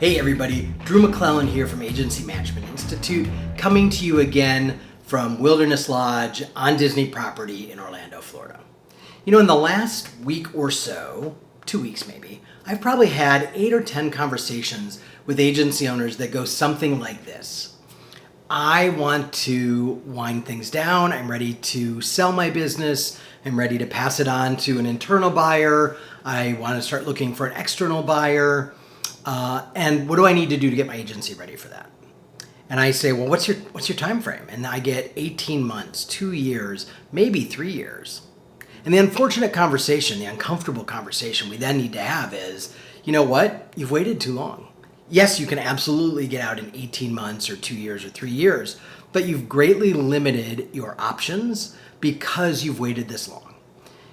Hey everybody, Drew McLellan here from Agency Management Institute, coming to you again from Wilderness Lodge on Disney property in Orlando, Florida. You know, in the last week or so, 2 weeks maybe, I've probably had 8 or 10 conversations with agency owners that go something like this. I want to wind things down. I'm ready to sell my business. I'm ready to pass it on to an internal buyer. I want to start looking for an external buyer. And what do I need to do to get my agency ready for that? And I say, well, what's your time frame? And I get 18 months, 2 years, maybe 3 years. And the unfortunate conversation, the uncomfortable conversation we then need to have is, you know what? You've waited too long. Yes, you can absolutely get out in 18 months or 2 years or 3 years, but you've greatly limited your options because you've waited this long.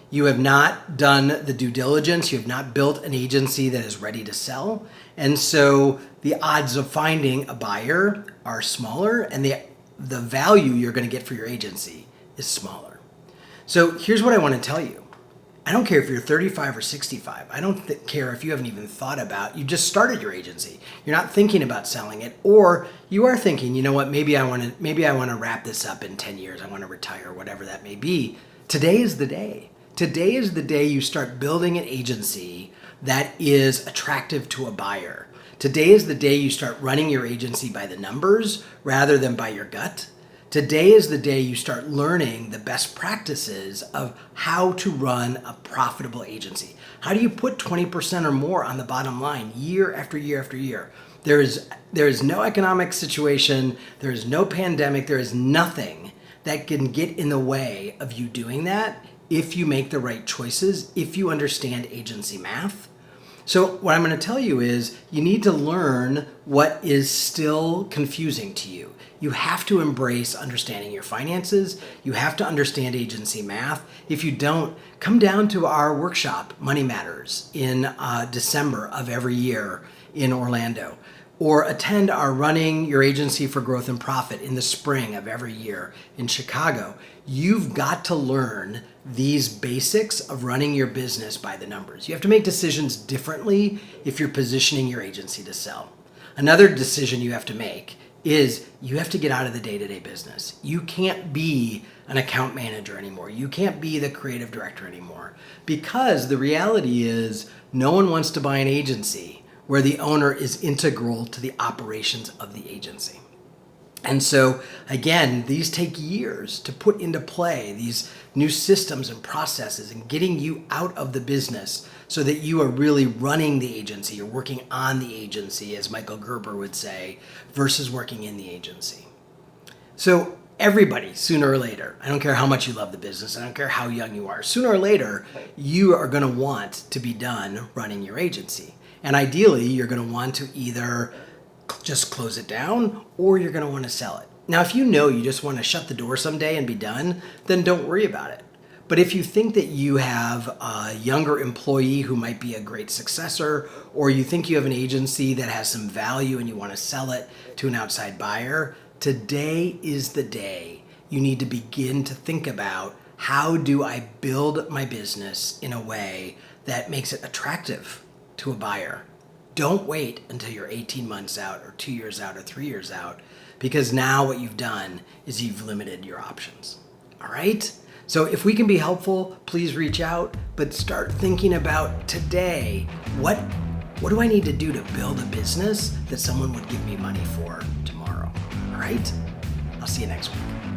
You have not done the due diligence. You have not built an agency that is ready to sell. And so the odds of finding a buyer are smaller, and the value you're going to get for your agency is smaller. So here's what I want to tell you. I don't care if you're 35 or 65. I don't care if you haven't even thought about, you just started your agency. You're not thinking about selling it, or you are thinking, you know what, maybe I want to wrap this up in 10 years. I want to retire, whatever that may be. Today is the day. Today is the day you start building an agency that is attractive to a buyer. Today is the day you start running your agency by the numbers rather than by your gut. Today is the day you start learning the best practices of how to run a profitable agency. How do you put 20% or more on the bottom line year after year after year? There is no economic situation, there is no pandemic, there is nothing that can get in the way of you doing that if you make the right choices, if you understand agency math. So what I'm going to tell you is you need to learn what is still confusing to you. You have to embrace understanding your finances. You have to understand agency math. If you don't, come down to our workshop, Money Matters, in December of every year in Orlando, or attend our Running Your Agency for Growth and Profit in the spring of every year in Chicago. You've got to learn these basics of running your business by the numbers. You have to make decisions differently if you're positioning your agency to sell. Another decision you have to make is you have to get out of the day-to-day business. You can't be an account manager anymore. You can't be the creative director anymore, because the reality is no one wants to buy an agency where the owner is integral to the operations of the agency. And so, again, these take years to put into play, these new systems and processes, and getting you out of the business so that you are really running the agency. You're working on the agency, as Michael Gerber would say, versus working in the agency. So everybody, sooner or later, I don't care how much you love the business, I don't care how young you are, sooner or later, you are going to want to be done running your agency. And ideally, you're going to want to either just close it down, or you're going to want to sell it. Now, if you know you just want to shut the door someday and be done, then don't worry about it. But if you think that you have a younger employee who might be a great successor, or you think you have an agency that has some value and you want to sell it to an outside buyer, today is the day you need to begin to think about, how do I build my business in a way that makes it attractive to a buyer? Don't wait until you're 18 months out or 2 years out or 3 years out, because now what you've done is you've limited your options. All right? So if we can be helpful, please reach out, but start thinking about today, what do I need to do to build a business that someone would give me money for tomorrow? All right? I'll see you next week.